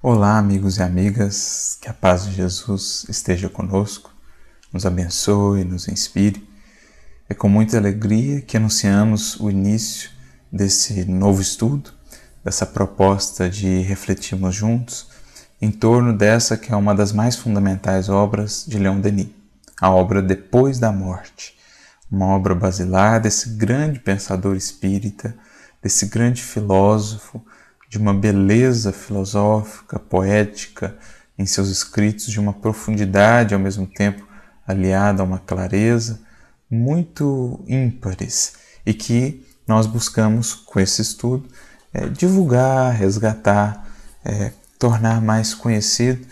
Olá, amigos e amigas, que a paz de Jesus esteja conosco, nos abençoe, nos inspire. É com muita alegria que anunciamos o início desse novo estudo, dessa proposta de refletirmos juntos em torno dessa que é uma das mais fundamentais obras de Leon Denis, a obra Depois da Morte, uma obra basilar desse grande pensador espírita, desse grande filósofo, de uma beleza filosófica, poética em seus escritos, de uma profundidade ao mesmo tempo aliada a uma clareza muito ímpares e que nós buscamos com esse estudo divulgar, resgatar, tornar mais conhecido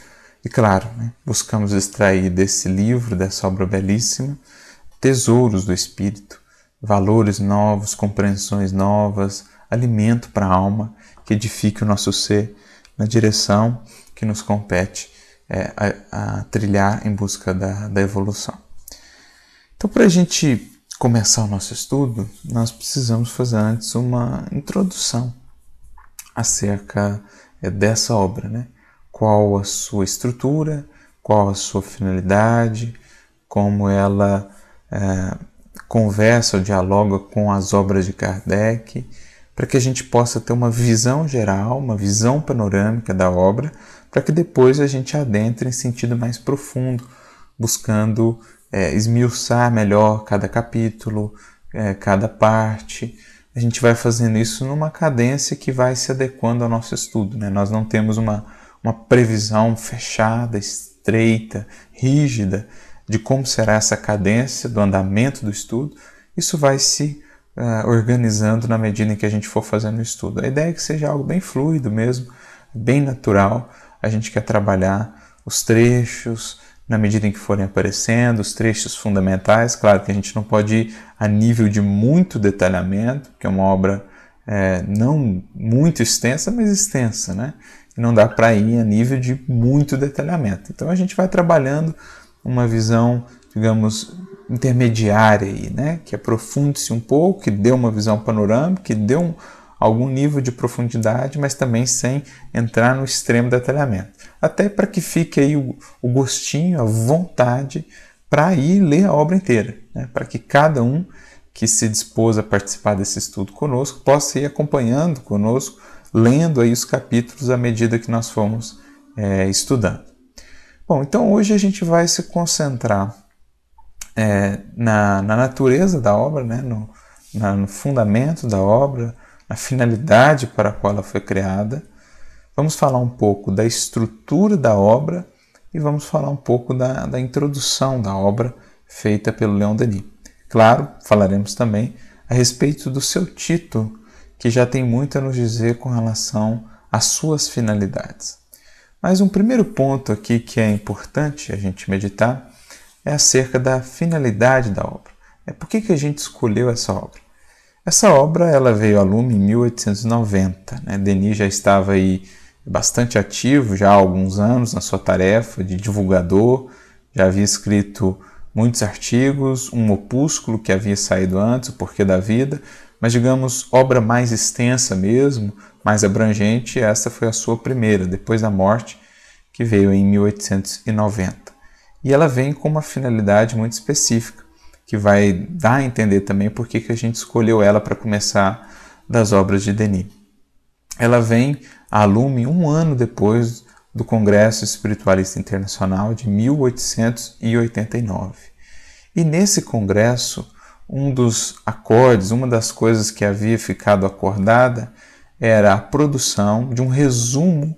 e claro, buscamos extrair desse livro, dessa obra belíssima, tesouros do espírito, valores novos, compreensões novas, alimento para a alma que edifique o nosso ser na direção que nos compete a trilhar em busca da evolução. Então, para a gente começar o nosso estudo, nós precisamos fazer antes uma introdução acerca dessa obra, né? Qual a sua estrutura, qual a sua finalidade, como ela conversa ou dialoga com as obras de Kardec, para que a gente possa ter uma visão geral, uma visão panorâmica da obra, para que depois a gente adentre em sentido mais profundo, buscando esmiuçar melhor cada capítulo, cada parte. A gente vai fazendo isso numa cadência que vai se adequando ao nosso estudo, né? Nós não temos uma previsão fechada, estreita, rígida, de como será essa cadência do andamento do estudo. Isso vai se organizando na medida em que a gente for fazendo o estudo. A ideia é que seja algo bem fluido mesmo, bem natural. A gente quer trabalhar os trechos na medida em que forem aparecendo, os trechos fundamentais. Claro que a gente não pode ir a nível de muito detalhamento, que é uma obra não muito extensa, mas extensa, né? E não dá para ir a nível de muito detalhamento. Então a gente vai trabalhando uma visão, digamos, intermediária aí, né? Que aprofunde-se um pouco, que dê uma visão panorâmica, que dê algum nível de profundidade, mas também sem entrar no extremo detalhamento. Até para que fique aí o gostinho, a vontade para ir ler a obra inteira, né? Para que cada um que se dispôs a participar desse estudo conosco possa ir acompanhando conosco, lendo aí os capítulos à medida que nós formos estudando. Bom, então hoje a gente vai se concentrar na natureza da obra, né? no fundamento da obra, na finalidade para a qual ela foi criada. Vamos falar um pouco da estrutura da obra e vamos falar um pouco da introdução da obra feita pelo Leon Denis. Claro, falaremos também a respeito do seu título, que já tem muito a nos dizer com relação às suas finalidades. Mas um primeiro ponto aqui que é importante a gente meditar é acerca da finalidade da obra. Por que a gente escolheu essa obra? Essa obra ela veio a lume em 1890. Né? Denis já estava aí bastante ativo já há alguns anos na sua tarefa de divulgador, já havia escrito muitos artigos, um opúsculo que havia saído antes, O Porquê da Vida, mas digamos, obra mais extensa mesmo, mais abrangente, essa foi a sua primeira, Depois da Morte, que veio em 1890. E ela vem com uma finalidade muito específica, que vai dar a entender também por que a gente escolheu ela para começar das obras de Denis. Ela vem a lume um ano depois do Congresso Espiritualista Internacional de 1889. E nesse congresso, um dos acordes, uma das coisas que havia ficado acordada era a produção de um resumo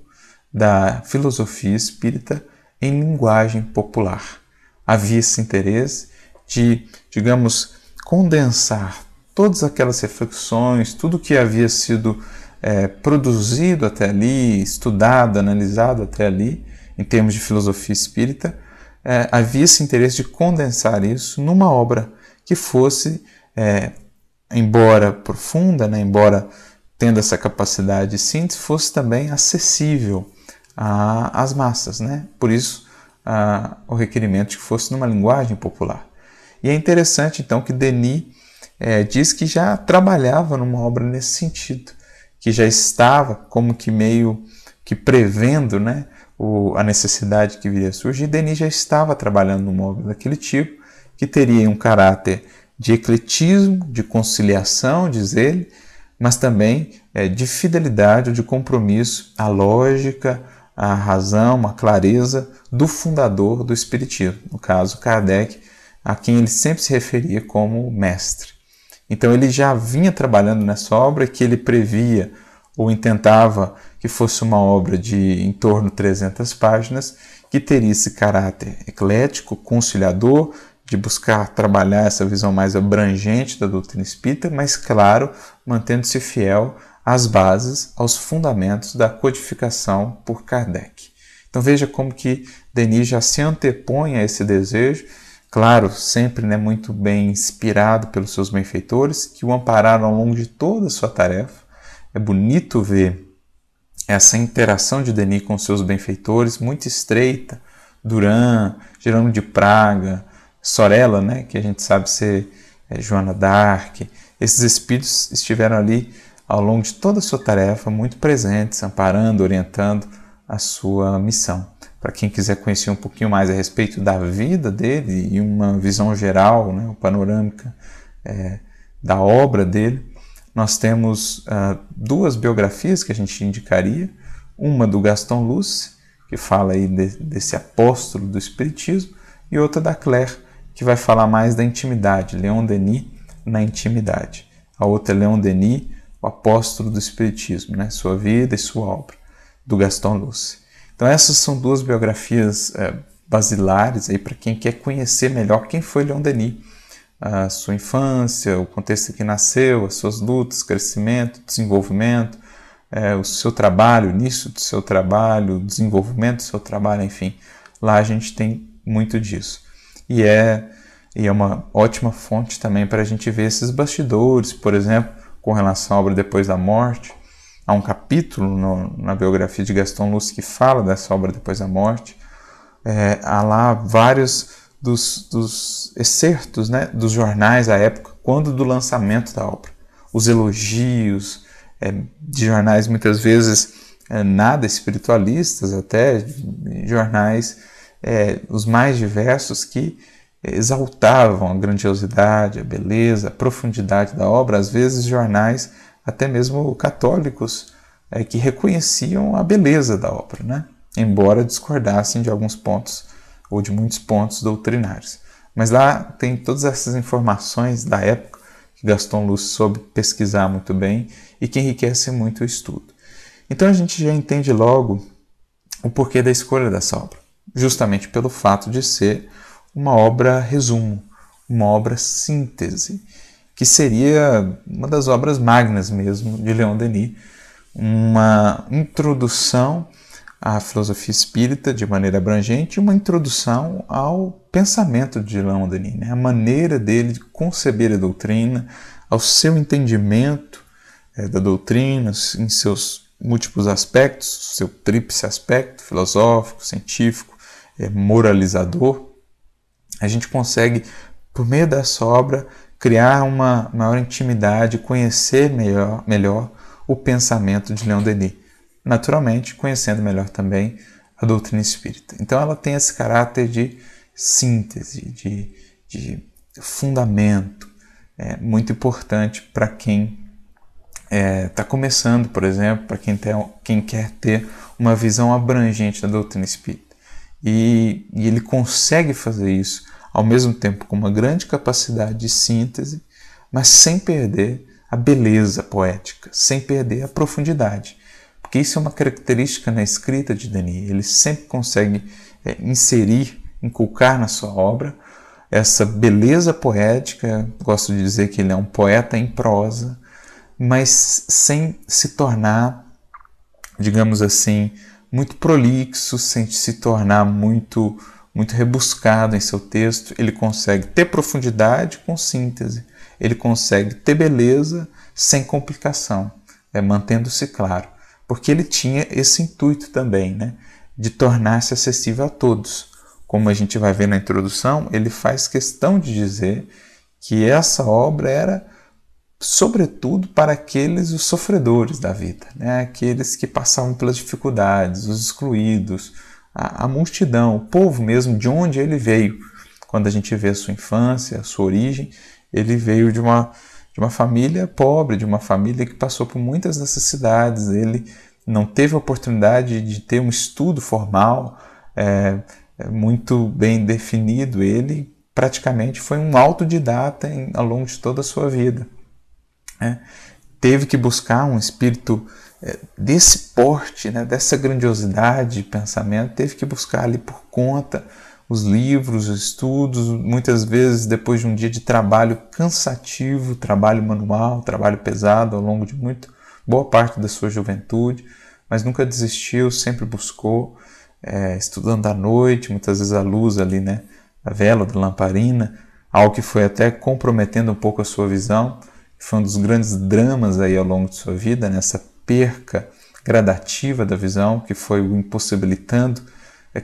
da filosofia espírita em linguagem popular. Havia esse interesse de, digamos, condensar todas aquelas reflexões, tudo que havia sido produzido até ali, estudado, analisado até ali, em termos de filosofia espírita, havia esse interesse de condensar isso numa obra que fosse, embora profunda, né, embora tendo essa capacidade de síntese, fosse também acessível às massas, né? Por isso, o requerimento de que fosse numa linguagem popular. E é interessante, então, que Denis diz que já trabalhava numa obra nesse sentido, que já estava como que meio que prevendo, né, a necessidade que viria a surgir, Denis já estava trabalhando numa obra daquele tipo, que teria um caráter de ecletismo, de conciliação, diz ele, mas também de fidelidade ou de compromisso à lógica, à razão, à clareza do fundador do Espiritismo, no caso Kardec, a quem ele sempre se referia como mestre. Então ele já vinha trabalhando nessa obra que ele previa ou intentava que fosse uma obra de em torno de 300 páginas, que teria esse caráter eclético, conciliador, de buscar trabalhar essa visão mais abrangente da doutrina espírita, mas, claro, mantendo-se fiel às bases, aos fundamentos da codificação por Kardec. Então veja como que Denis já se antepõe a esse desejo, claro, sempre muito bem inspirado pelos seus benfeitores, que o ampararam ao longo de toda a sua tarefa. É bonito ver essa interação de Denis com seus benfeitores, muito estreita, Duran, Jerônimo de Praga, Sorella, né, que a gente sabe ser Joana d'Arc. Esses espíritos estiveram ali ao longo de toda a sua tarefa, muito presentes, amparando, orientando a sua missão. Para quem quiser conhecer um pouquinho mais a respeito da vida dele e uma visão geral, né, panorâmica da obra dele, nós temos duas biografias que a gente indicaria, uma do Gaston Luce, que fala aí desse apóstolo do Espiritismo, e outra da Claire, que vai falar mais da intimidade, Leon Denis na intimidade. A outra é Leon Denis, o apóstolo do Espiritismo, né? Sua vida e sua obra, do Gaston Luce. Então essas são duas biografias basilares para quem quer conhecer melhor quem foi Leon Denis, a sua infância, o contexto em que nasceu, as suas lutas, crescimento, desenvolvimento, o seu trabalho, o início do seu trabalho, o desenvolvimento do seu trabalho, enfim. Lá a gente tem muito disso. E é uma ótima fonte também para a gente ver esses bastidores, por exemplo, com relação à obra Depois da Morte. Há um capítulo na biografia de Gaston Luce que fala dessa obra Depois da Morte. Há lá vários dos excertos, né, dos jornais à época, quando do lançamento da obra. Os elogios de jornais muitas vezes nada espiritualistas, até jornais os mais diversos que exaltavam a grandiosidade, a beleza, a profundidade da obra, às vezes jornais até mesmo católicos que reconheciam a beleza da obra, né? Embora discordassem de alguns pontos ou de muitos pontos doutrinários. Mas lá tem todas essas informações da época que Gaston Luce soube pesquisar muito bem e que enriquece muito o estudo. Então a gente já entende logo o porquê da escolha dessa obra, justamente pelo fato de ser uma obra resumo, uma obra síntese, que seria uma das obras magnas mesmo de Leon Denis, uma introdução à filosofia espírita de maneira abrangente, uma introdução ao pensamento de Leon Denis, né? A maneira dele de conceber a doutrina, ao seu entendimento da doutrina, em seus múltiplos aspectos, seu tríplice aspecto, filosófico, científico, moralizador. A gente consegue, por meio dessa obra, criar uma maior intimidade, conhecer melhor o pensamento de Leon Denis. Naturalmente, conhecendo melhor também a doutrina espírita. Então ela tem esse caráter de síntese, de fundamento, muito importante para quem está começando, por exemplo, para quem quer ter uma visão abrangente da doutrina espírita. E ele consegue fazer isso ao mesmo tempo com uma grande capacidade de síntese, mas sem perder a beleza poética, sem perder a profundidade. Porque isso é uma característica na escrita de Denis. Ele sempre consegue inserir, inculcar na sua obra essa beleza poética. Gosto de dizer que ele é um poeta em prosa, mas sem se tornar, digamos assim, muito prolixo, sem se tornar muito rebuscado em seu texto. Ele consegue ter profundidade com síntese. Ele consegue ter beleza sem complicação, mantendo-se claro. Porque ele tinha esse intuito também, né, de tornar-se acessível a todos. Como a gente vai ver na introdução, ele faz questão de dizer que essa obra era sobretudo para aqueles os sofredores da vida, né? Aqueles que passavam pelas dificuldades, os excluídos, a multidão, o povo mesmo de onde ele veio. Quando a gente vê a sua infância, a sua origem, ele veio de uma família pobre, de uma família que passou por muitas necessidades. Ele não teve a oportunidade de ter um estudo formal muito bem definido. Ele praticamente foi um autodidata ao longo de toda a sua vida. Teve que buscar um espírito desse porte, né, dessa grandiosidade de pensamento, teve que buscar ali por conta os livros, os estudos, muitas vezes depois de um dia de trabalho cansativo, trabalho manual, trabalho pesado ao longo de boa parte da sua juventude, mas nunca desistiu, sempre buscou, estudando à noite, muitas vezes à luz ali, né, da vela, da lamparina, algo que foi até comprometendo um pouco a sua visão. Foi um dos grandes dramas aí ao longo de sua vida, nessa perca gradativa da visão, que foi o impossibilitando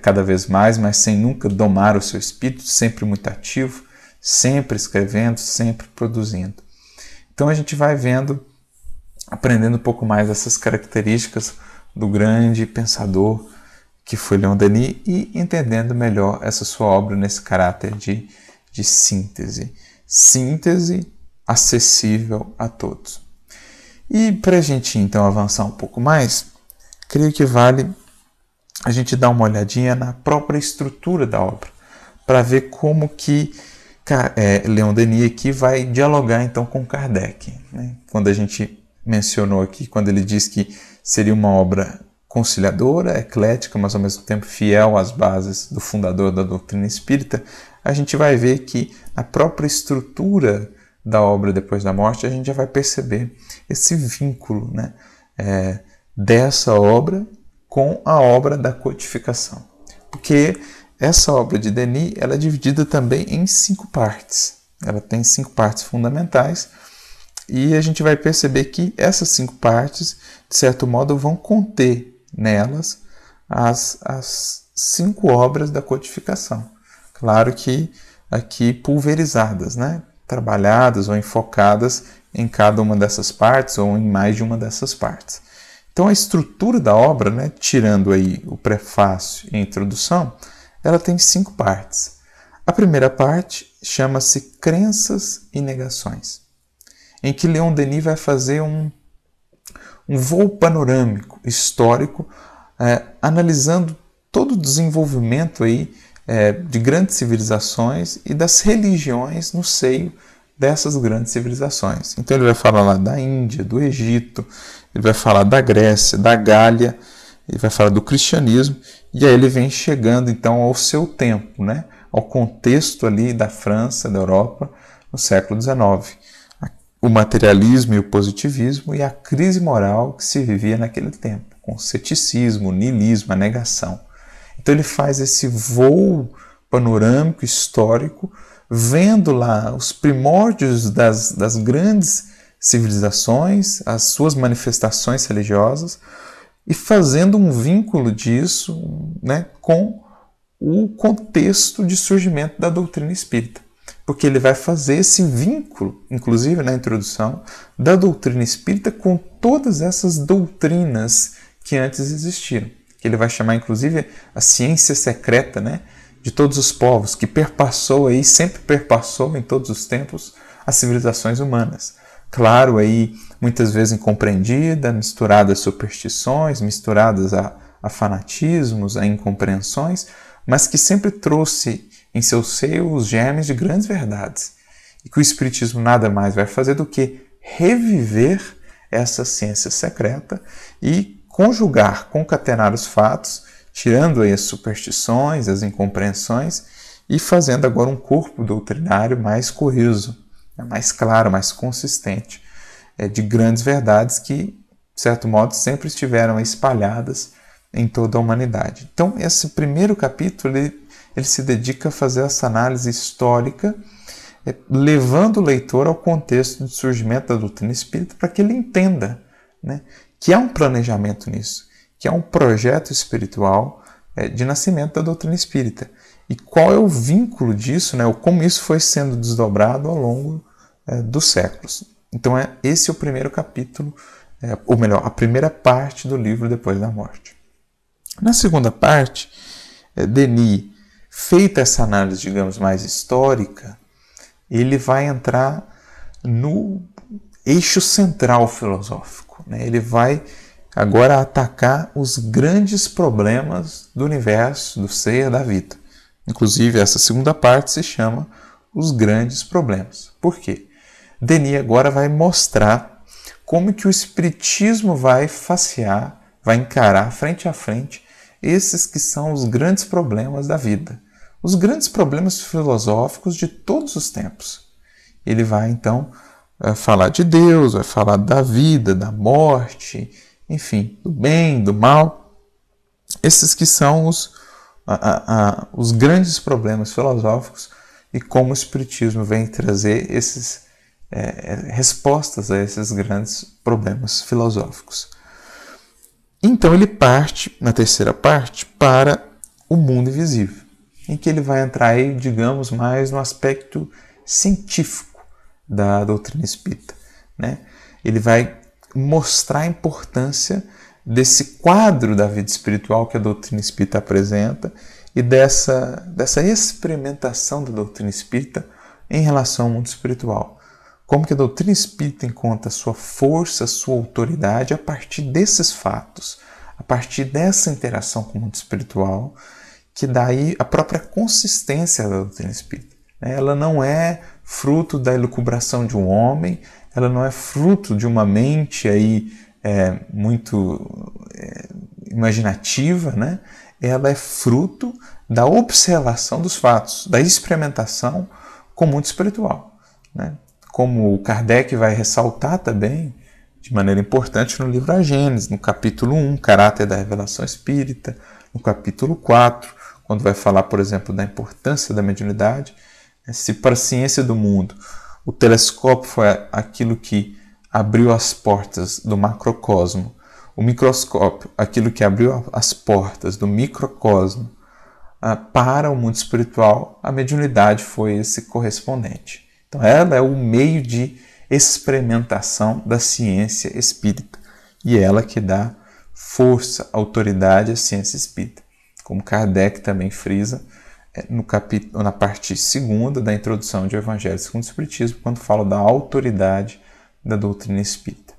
cada vez mais, mas sem nunca domar o seu espírito, sempre muito ativo, sempre escrevendo, sempre produzindo. Então a gente vai vendo, aprendendo um pouco mais essas características do grande pensador que foi Leon Denis e entendendo melhor essa sua obra nesse caráter de síntese. Síntese acessível a todos. E para a gente então avançar um pouco mais, creio que vale a gente dar uma olhadinha na própria estrutura da obra, para ver como que Leon Denis aqui vai dialogar então com Kardec, né? Quando a gente mencionou aqui, quando ele diz que seria uma obra conciliadora, eclética, mas ao mesmo tempo fiel às bases do fundador da doutrina espírita, a gente vai ver que a própria estrutura da obra depois da morte, a gente já vai perceber esse vínculo, né, dessa obra com a obra da codificação. Porque essa obra de Denis ela é dividida também em 5 partes. Ela tem 5 partes fundamentais e a gente vai perceber que essas 5 partes, de certo modo, vão conter nelas as 5 obras da codificação. Claro que aqui pulverizadas, né? Trabalhadas ou enfocadas em cada uma dessas partes ou em mais de uma dessas partes. Então a estrutura da obra, né, tirando aí o prefácio e a introdução, ela tem 5 partes. A primeira parte chama-se Crenças e Negações, em que Leon Denis vai fazer um voo panorâmico, histórico, analisando todo o desenvolvimento aí de grandes civilizações e das religiões no seio dessas grandes civilizações. Então ele vai falar lá da Índia, do Egito, ele vai falar da Grécia, da Gália, ele vai falar do cristianismo, e aí ele vem chegando então ao seu tempo, né? Ao contexto ali da França, da Europa, no século XIX. O materialismo e o positivismo e a crise moral que se vivia naquele tempo, com o ceticismo, o niilismo, a negação. Então ele faz esse voo panorâmico, histórico, vendo lá os primórdios das grandes civilizações, as suas manifestações religiosas, e fazendo um vínculo disso, né, com o contexto de surgimento da doutrina espírita. Porque ele vai fazer esse vínculo, inclusive na introdução, da doutrina espírita com todas essas doutrinas que antes existiram. Que ele vai chamar, inclusive, a ciência secreta, né, de todos os povos, que perpassou aí, sempre perpassou em todos os tempos as civilizações humanas. Claro, aí muitas vezes incompreendida, misturada a superstições, misturadas a fanatismos, a incompreensões, mas que sempre trouxe em seu seio os germes de grandes verdades. E que o Espiritismo nada mais vai fazer do que reviver essa ciência secreta e conjugar, concatenar os fatos, tirando aí as superstições, as incompreensões e fazendo agora um corpo doutrinário mais coeso, mais claro, mais consistente, de grandes verdades que, de certo modo, sempre estiveram espalhadas em toda a humanidade. Então, esse primeiro capítulo ele se dedica a fazer essa análise histórica, levando o leitor ao contexto de surgimento da doutrina espírita para que ele entenda, né, que há um planejamento nisso, que há um projeto espiritual de nascimento da doutrina espírita. E qual é o vínculo disso, né, ou como isso foi sendo desdobrado ao longo dos séculos. Então esse é o primeiro capítulo, ou melhor, a primeira parte do livro Depois da Morte. Na segunda parte, Denis, feita essa análise, digamos, mais histórica, ele vai entrar no eixo central filosófico, né? Ele vai agora atacar os grandes problemas do universo, do ser, da vida. Inclusive, essa segunda parte se chama Os Grandes Problemas. Por quê? Denis agora vai mostrar como que o Espiritismo vai facear, vai encarar frente a frente esses que são os grandes problemas da vida, os grandes problemas filosóficos de todos os tempos. Ele vai, então, falar de Deus, vai falar da vida, da morte, enfim, do bem, do mal. Esses que são os grandes problemas filosóficos e como o Espiritismo vem trazer respostas a esses grandes problemas filosóficos. Então ele parte, na terceira parte, para o mundo invisível, em que ele vai entrar aí, digamos, mais no aspecto científico da doutrina espírita, né? Ele vai mostrar a importância desse quadro da vida espiritual que a doutrina espírita apresenta e dessa experimentação da doutrina espírita em relação ao mundo espiritual. Como que a doutrina espírita encontra sua força, sua autoridade a partir desses fatos, a partir dessa interação com o mundo espiritual, que dá aí a própria consistência da doutrina espírita. Ela não é fruto da elucubração de um homem, ela não é fruto de uma mente aí, muito imaginativa, né? Ela é fruto da observação dos fatos, da experimentação com o mundo espiritual, né? Como o Kardec vai ressaltar também, de maneira importante, no livro A Gênese, no capítulo 1, Caráter da Revelação Espírita, no capítulo 4, quando vai falar, por exemplo, da importância da mediunidade. Se para a ciência do mundo o telescópio foi aquilo que abriu as portas do macrocosmo, o microscópio aquilo que abriu as portas do microcosmo, para o mundo espiritual, a mediunidade foi esse correspondente. Então ela é o meio de experimentação da ciência espírita e ela que dá força, autoridade à ciência espírita. Como Kardec também frisa na parte 2ª da introdução de Evangelho segundo o Espiritismo, quando fala da autoridade da doutrina espírita.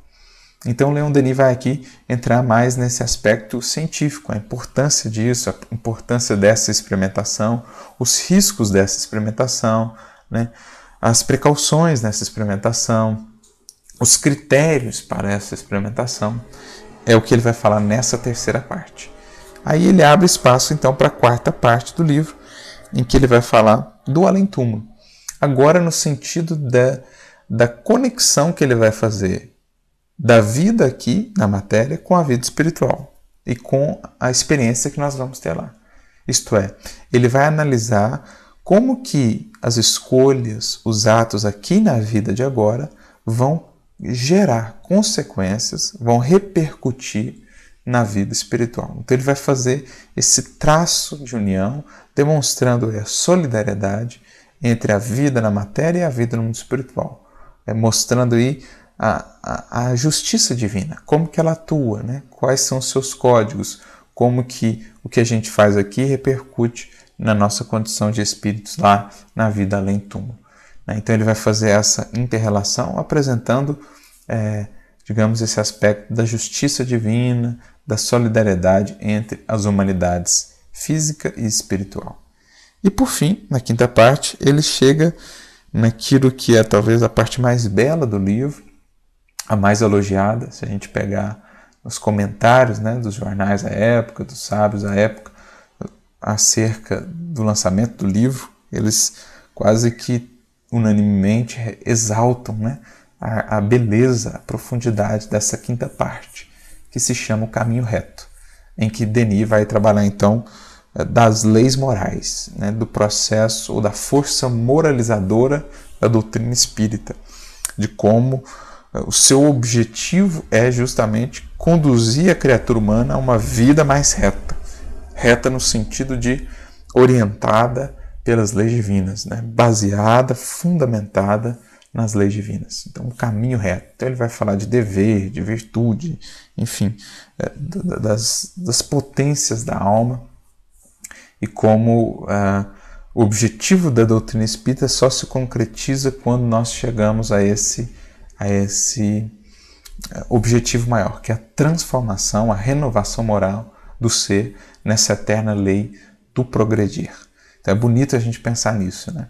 Então Leon Denis vai aqui entrar mais nesse aspecto científico, a importância disso, a importância dessa experimentação, os riscos dessa experimentação, né? As precauções nessa experimentação, os critérios para essa experimentação, é o que ele vai falar nessa terceira parte. Aí ele abre espaço então para a quarta parte do livro, em que ele vai falar do além-túmulo. Agora no sentido da conexão que ele vai fazer da vida aqui na matéria com a vida espiritual e com a experiência que nós vamos ter lá. Isto é, ele vai analisar como que as escolhas, os atos aqui na vida de agora vão gerar consequências, vão repercutir na vida espiritual. Então ele vai fazer esse traço de união, demonstrando a solidariedade entre a vida na matéria e a vida no mundo espiritual, mostrando aí a justiça divina, como que ela atua, né? Quais são os seus códigos, como que o que a gente faz aqui repercute na nossa condição de espíritos lá na vida além túmulo. Então ele vai fazer essa inter-relação apresentando, digamos, esse aspecto da justiça divina, da solidariedade entre as humanidades física e espiritual. E por fim, na quinta parte, ele chega naquilo que é talvez a parte mais bela do livro, a mais elogiada, se a gente pegar os comentários, né, dos jornais da época, dos sábios da época, acerca do lançamento do livro, eles quase que unanimemente exaltam, né, a beleza, a profundidade dessa quinta parte, que se chama O Caminho Reto, em que Denis vai trabalhar então das leis morais, né, do processo ou da força moralizadora da doutrina espírita, de como o seu objetivo é justamente conduzir a criatura humana a uma vida mais reta. Reta no sentido de orientada pelas leis divinas, né? Baseada, fundamentada nas leis divinas. Então, o caminho reto. Então, ele vai falar de dever, de virtude, enfim, das potências da alma e como o objetivo da doutrina espírita só se concretiza quando nós chegamos a esse objetivo maior, que é a transformação, a renovação moral do ser nessa eterna lei do progredir. Então é bonito a gente pensar nisso, né?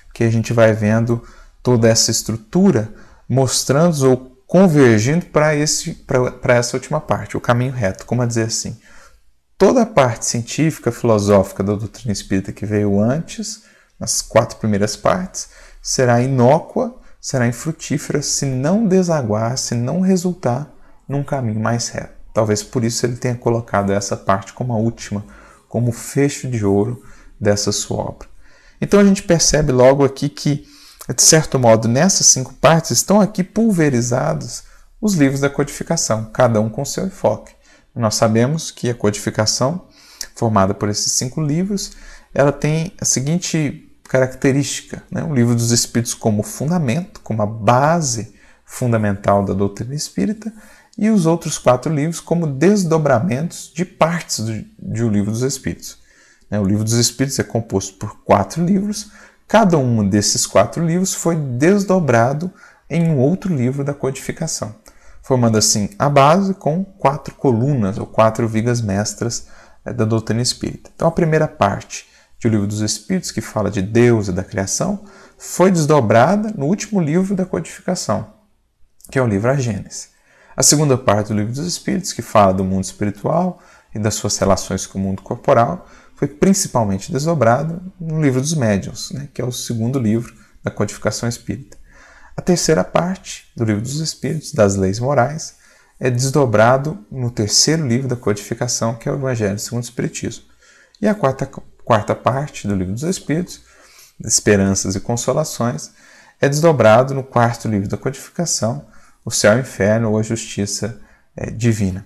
Porque a gente vai vendo toda essa estrutura mostrando ou convergindo para essa última parte, o caminho reto, como a dizer assim, toda a parte científica, filosófica da doutrina espírita que veio antes, nas 4 primeiras partes, será inócua, será infrutífera se não desaguar, se não resultar num caminho mais reto. Talvez por isso ele tenha colocado essa parte como a última, como o fecho de ouro dessa sua obra. Então a gente percebe logo aqui que, de certo modo, nessas 5 partes estão aqui pulverizados os livros da codificação, cada um com seu enfoque. Nós sabemos que a codificação, formada por esses 5 livros, ela tem a seguinte característica, né? O Livro dos Espíritos como fundamento, como a base fundamental da doutrina espírita, e os outros 4 livros como desdobramentos de partes de O Livro dos Espíritos. O Livro dos Espíritos é composto por 4 livros, cada um desses 4 livros foi desdobrado em um outro livro da codificação, formando assim a base com 4 colunas ou 4 vigas mestras da doutrina espírita. Então a primeira parte de O Livro dos Espíritos, que fala de Deus e da criação, foi desdobrada no último livro da codificação, que é o livro A Gênese. A segunda parte do Livro dos Espíritos, que fala do mundo espiritual e das suas relações com o mundo corporal, foi principalmente desdobrada no Livro dos Médiuns, né, que é o segundo livro da codificação espírita. A terceira parte do Livro dos Espíritos, das leis morais, é desdobrado no terceiro livro da codificação, que é o Evangelho segundo o Espiritismo. E a quarta parte do Livro dos Espíritos, Esperanças e Consolações, é desdobrado no 4º livro da codificação, O Céu e o Inferno ou a Justiça Divina.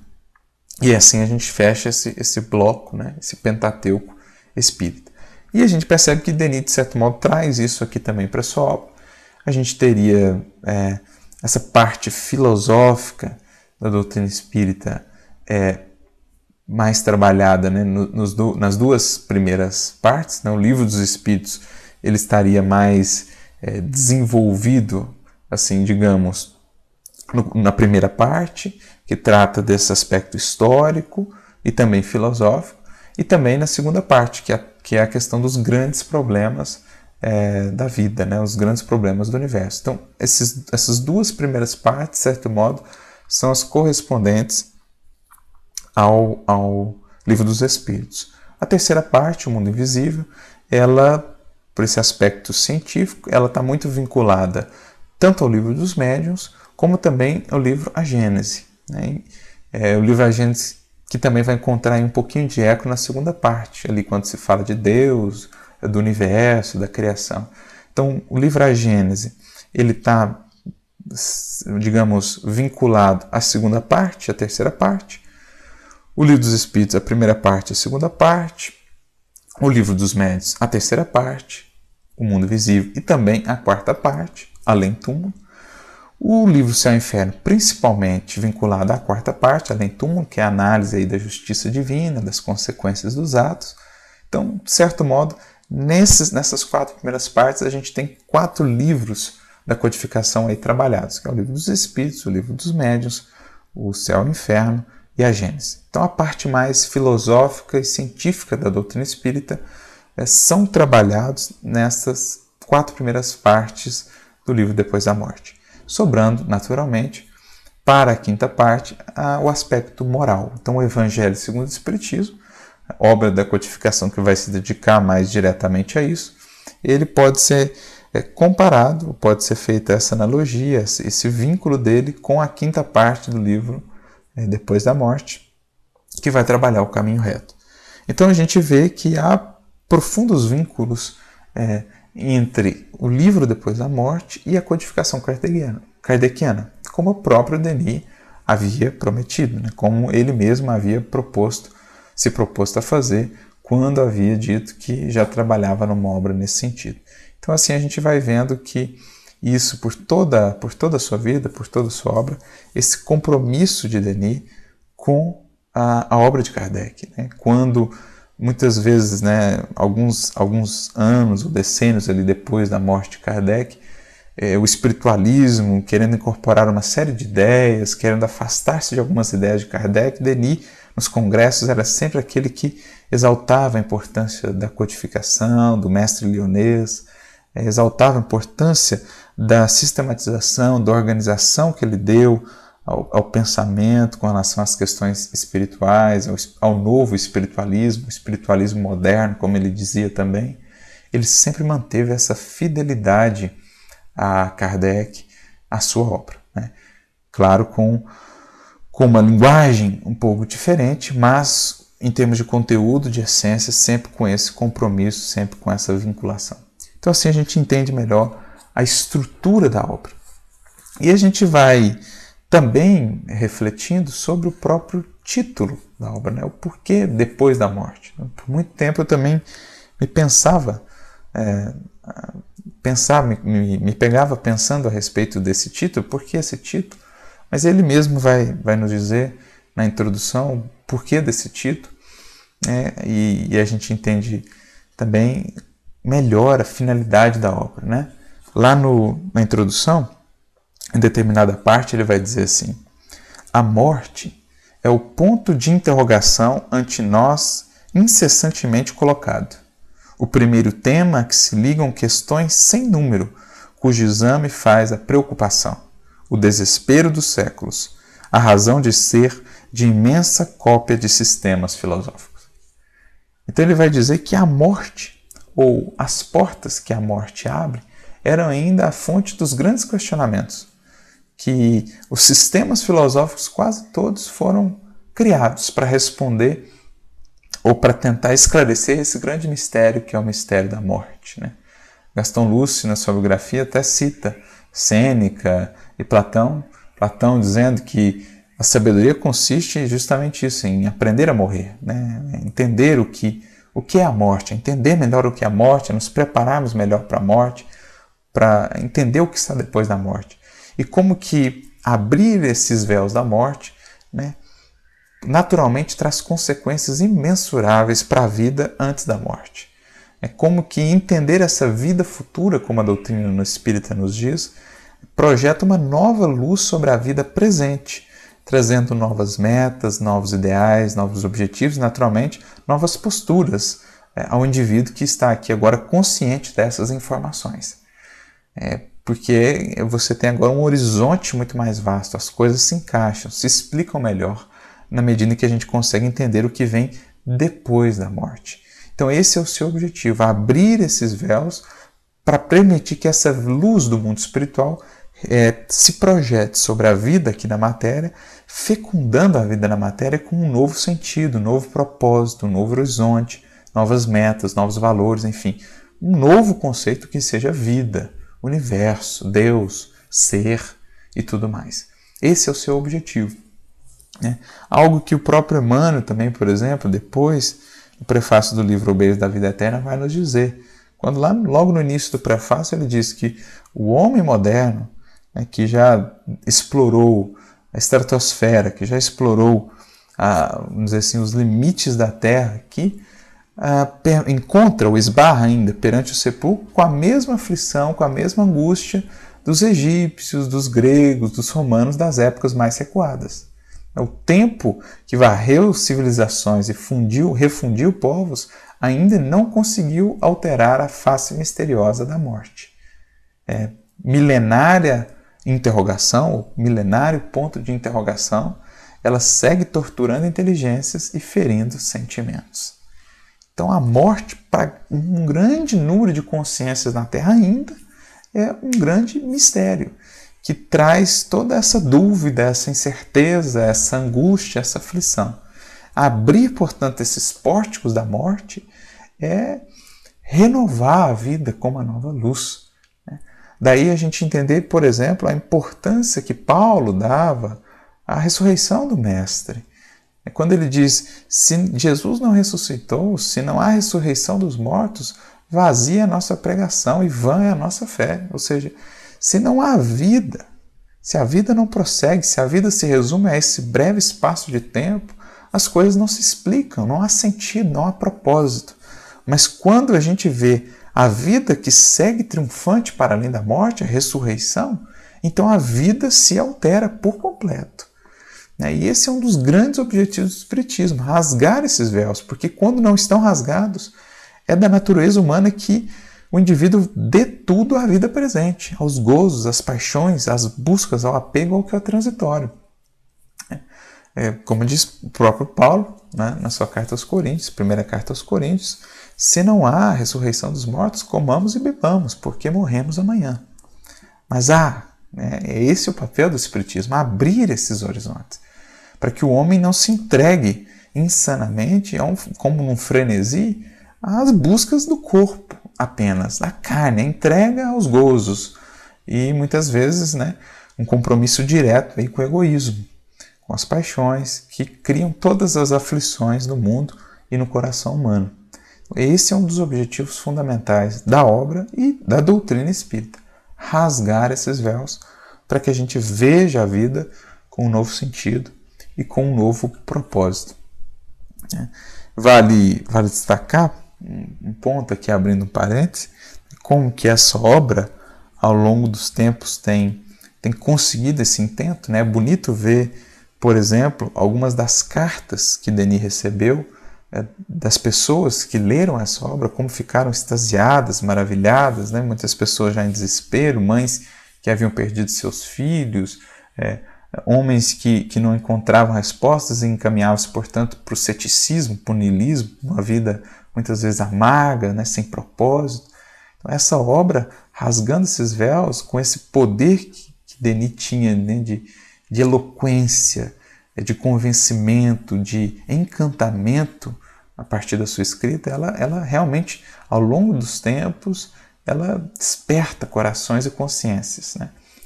E assim a gente fecha esse bloco, né, esse Pentateuco espírita. E a gente percebe que Denis, de certo modo, traz isso aqui também para a sua obra. A gente teria essa parte filosófica da doutrina espírita mais trabalhada, né, nas 2 primeiras partes. Né? O Livro dos Espíritos ele estaria mais desenvolvido, assim, digamos, na primeira parte, que trata desse aspecto histórico e também filosófico, e também na segunda parte, que é a questão dos grandes problemas da vida, né? Os grandes problemas do universo. Então, essas 2 primeiras partes, de certo modo, são as correspondentes ao Livro dos Espíritos. A terceira parte, O Mundo Invisível, ela, por esse aspecto científico, ela está muito vinculada tanto ao Livro dos Médiuns, como também ao livro A Gênese. Né? O livro A Gênese que também vai encontrar um pouquinho de eco na segunda parte, ali quando se fala de Deus, do universo, da criação. Então, o livro A Gênese, ele está, digamos, vinculado à segunda parte, à terceira parte. O Livro dos Espíritos, a primeira parte, a segunda parte. O Livro dos Médiuns, a terceira parte. O Mundo Visível e também a 4ª parte, Além Túmulo. O livro Céu e Inferno, principalmente vinculado à 4ª parte, Além Túmulo, que é a análise aí da justiça divina, das consequências dos atos. Então, de certo modo, nessas 4 primeiras partes, a gente tem 4 livros da codificação aí trabalhados, que é o Livro dos Espíritos, o Livro dos Médiuns, o Céu e o Inferno e a Gênese. Então, a parte mais filosófica e científica da doutrina espírita são trabalhados nessas 4 primeiras partes do livro Depois da Morte. Sobrando, naturalmente, para a 5ª parte, o aspecto moral. Então, o Evangelho segundo o Espiritismo, obra da codificação que vai se dedicar mais diretamente a isso, ele pode ser comparado, pode ser feita essa analogia, esse vínculo dele com a 5ª parte do livro Depois da Morte, que vai trabalhar o caminho reto. Então, a gente vê que há profundos vínculos entre o livro Depois da Morte e a codificação kardeciana, como o próprio Denis havia prometido, né? Como ele mesmo havia se proposto a fazer quando havia dito que já trabalhava numa obra nesse sentido. Então assim a gente vai vendo que isso por toda a sua vida, por toda a sua obra, esse compromisso de Denis com a obra de Kardec, né? Quando muitas vezes, né, alguns anos ou decênios ali depois da morte de Kardec, o espiritualismo querendo incorporar uma série de ideias, querendo afastar-se de algumas ideias de Kardec, Denis nos congressos era sempre aquele que exaltava a importância da codificação, do mestre lyonês, exaltava a importância da sistematização, da organização que ele deu ao pensamento com relação às questões espirituais, ao novo espiritualismo, o espiritualismo moderno, como ele dizia também. Ele sempre manteve essa fidelidade a Kardec, a sua obra, né? Claro, com uma linguagem um pouco diferente, mas em termos de conteúdo, de essência, sempre com esse compromisso, sempre com essa vinculação. Então assim a gente entende melhor a estrutura da obra. E a gente vai também refletindo sobre o próprio título da obra, né? O porquê depois da morte. Por muito tempo eu também me pegava pensando a respeito desse título, por que esse título? Mas ele mesmo vai nos dizer na introdução o porquê desse título, né? E a gente entende também melhor a finalidade da obra, né? Lá na introdução, em determinada parte, ele vai dizer assim: a morte é o ponto de interrogação ante nós incessantemente colocado. O primeiro tema a que se ligam questões sem número, cujo exame faz a preocupação, o desespero dos séculos, a razão de ser de imensa cópia de sistemas filosóficos. Então ele vai dizer que a morte, ou as portas que a morte abre, eram ainda a fonte dos grandes questionamentos, que os sistemas filosóficos quase todos foram criados para responder ou para tentar esclarecer esse grande mistério que é o mistério da morte, né? Gaston Luce, na sua biografia, até cita Sêneca e Platão dizendo que a sabedoria consiste justamente isso, em aprender a morrer, né? Entender o que é a morte, entender melhor o que é a morte, nos prepararmos melhor para a morte, para entender o que está depois da morte. E como que abrir esses véus da morte, né, naturalmente traz consequências imensuráveis para a vida antes da morte. É como que entender essa vida futura, como a doutrina espírita nos diz, projeta uma nova luz sobre a vida presente, trazendo novas metas, novos ideais, novos objetivos, naturalmente, novas posturas ao indivíduo que está aqui agora consciente dessas informações. Porque você tem agora um horizonte muito mais vasto, as coisas se encaixam, se explicam melhor na medida que a gente consegue entender o que vem depois da morte. Então esse é o seu objetivo, abrir esses véus para permitir que essa luz do mundo espiritual se projete sobre a vida aqui na matéria, fecundando a vida na matéria com um novo sentido, um novo propósito, um novo horizonte, novas metas, novos valores, enfim, um novo conceito que seja vida, universo, Deus, ser e tudo mais. Esse é o seu objetivo, né? Algo que o próprio Emmanuel também, por exemplo, depois, no prefácio do livro O Beijo da Vida Eterna, vai nos dizer. Quando lá, logo no início do prefácio, ele diz que o homem moderno, né, que já explorou a estratosfera, que já explorou, vamos dizer assim, os limites da Terra, que encontra ou esbarra ainda perante o sepulcro com a mesma aflição, com a mesma angústia dos egípcios, dos gregos, dos romanos das épocas mais recuadas. O tempo que varreu civilizações e refundiu povos ainda não conseguiu alterar a face misteriosa da morte. Milenária interrogação, milenário ponto de interrogação, ela segue torturando inteligências e ferindo sentimentos. Então a morte, para um grande número de consciências na Terra ainda, é um grande mistério, que traz toda essa dúvida, essa incerteza, essa angústia, essa aflição. Abrir, portanto, esses pórticos da morte é renovar a vida com uma nova luz. Daí a gente entender, por exemplo, a importância que Paulo dava à ressurreição do Mestre. Quando ele diz, se Jesus não ressuscitou, se não há ressurreição dos mortos, vazia a nossa pregação e vã é a nossa fé. Ou seja, Se não há vida, se a vida não prossegue, se a vida se resume a esse breve espaço de tempo, as coisas não se explicam, não há sentido, não há propósito. Mas quando a gente vê a vida que segue triunfante para além da morte, a ressurreição, então a vida se altera por completo. E esse é um dos grandes objetivos do Espiritismo, rasgar esses véus, porque quando não estão rasgados, é da natureza humana que o indivíduo dê tudo à vida presente, aos gozos, às paixões, às buscas, ao apego ao que é transitório. Como diz o próprio Paulo, né, na sua carta aos Coríntios, primeira carta aos Coríntios, se não há ressurreição dos mortos, comamos e bebamos, porque morremos amanhã. Mas é esse o papel do Espiritismo, abrir esses horizontes, para que o homem não se entregue insanamente, como num frenesi, às buscas do corpo apenas, da carne, a entrega aos gozos e muitas vezes um compromisso direto aí com o egoísmo, com as paixões que criam todas as aflições no mundo e no coração humano. Esse é um dos objetivos fundamentais da obra e da doutrina espírita, rasgar esses véus para que a gente veja a vida com um novo sentido e com um novo propósito. Vale destacar um ponto aqui, abrindo um parênteses, como que essa obra, ao longo dos tempos, tem conseguido esse intento. É bonito ver, por exemplo, algumas das cartas que Denis recebeu das pessoas que leram essa obra, como ficaram extasiadas, maravilhadas, muitas pessoas já em desespero, mães que haviam perdido seus filhos, homens que não encontravam respostas e encaminhavam-se, portanto, para o ceticismo, para o niilismo, uma vida muitas vezes amarga, sem propósito. Então, essa obra, rasgando esses véus, com esse poder que Denis tinha de eloquência, de convencimento, de encantamento a partir da sua escrita, ela realmente, ao longo dos tempos, ela desperta corações e consciências.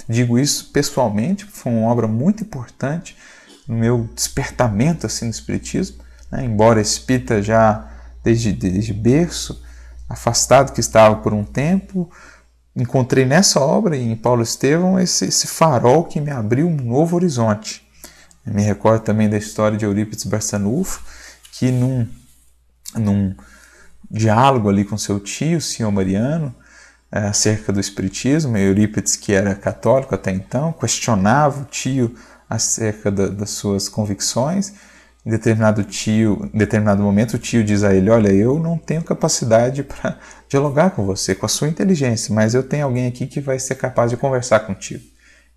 Digo isso pessoalmente, foi uma obra muito importante no meu despertamento no Espiritismo, embora espírita já desde berço, afastado que estava por um tempo, encontrei nessa obra, em Paulo Estevão, esse farol que me abriu um novo horizonte. Eu me recordo também da história de Eurípides Barçanufo, que num diálogo ali com seu tio, o senhor Mariano, acerca do Espiritismo, Eurípides, que era católico até então, questionava o tio acerca das suas convicções. Em determinado momento, o tio diz a ele: olha, eu não tenho capacidade para dialogar com você, com a sua inteligência, mas eu tenho alguém aqui que vai ser capaz de conversar contigo.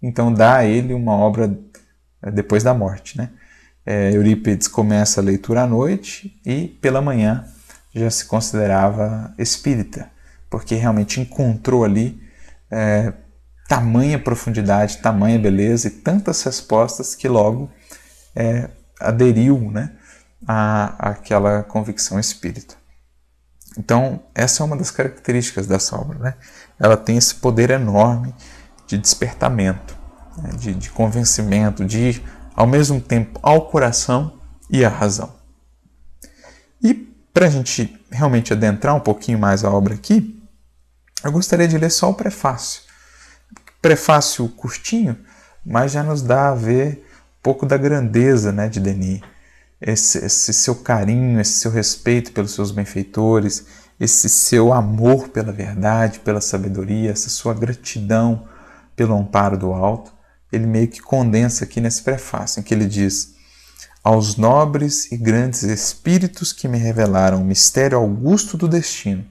Então dá a ele uma obra depois da morte. Eurípides começa a leitura à noite e pela manhã já se considerava espírita, porque realmente encontrou ali tamanha profundidade, tamanha beleza e tantas respostas que logo aderiu àquela convicção espírita. Então, essa é uma das características dessa obra. Ela tem esse poder enorme de despertamento, de convencimento, de ir ao mesmo tempo ao coração e à razão. E para a gente realmente adentrar um pouquinho mais a obra aqui, eu gostaria de ler só o prefácio. Prefácio curtinho, mas já nos dá a ver um pouco da grandeza de Denis. Esse seu carinho, esse seu respeito pelos seus benfeitores, esse seu amor pela verdade, pela sabedoria, essa sua gratidão pelo amparo do alto, ele meio que condensa aqui nesse prefácio, em que ele diz: aos nobres e grandes espíritos que me revelaram o mistério augusto do destino,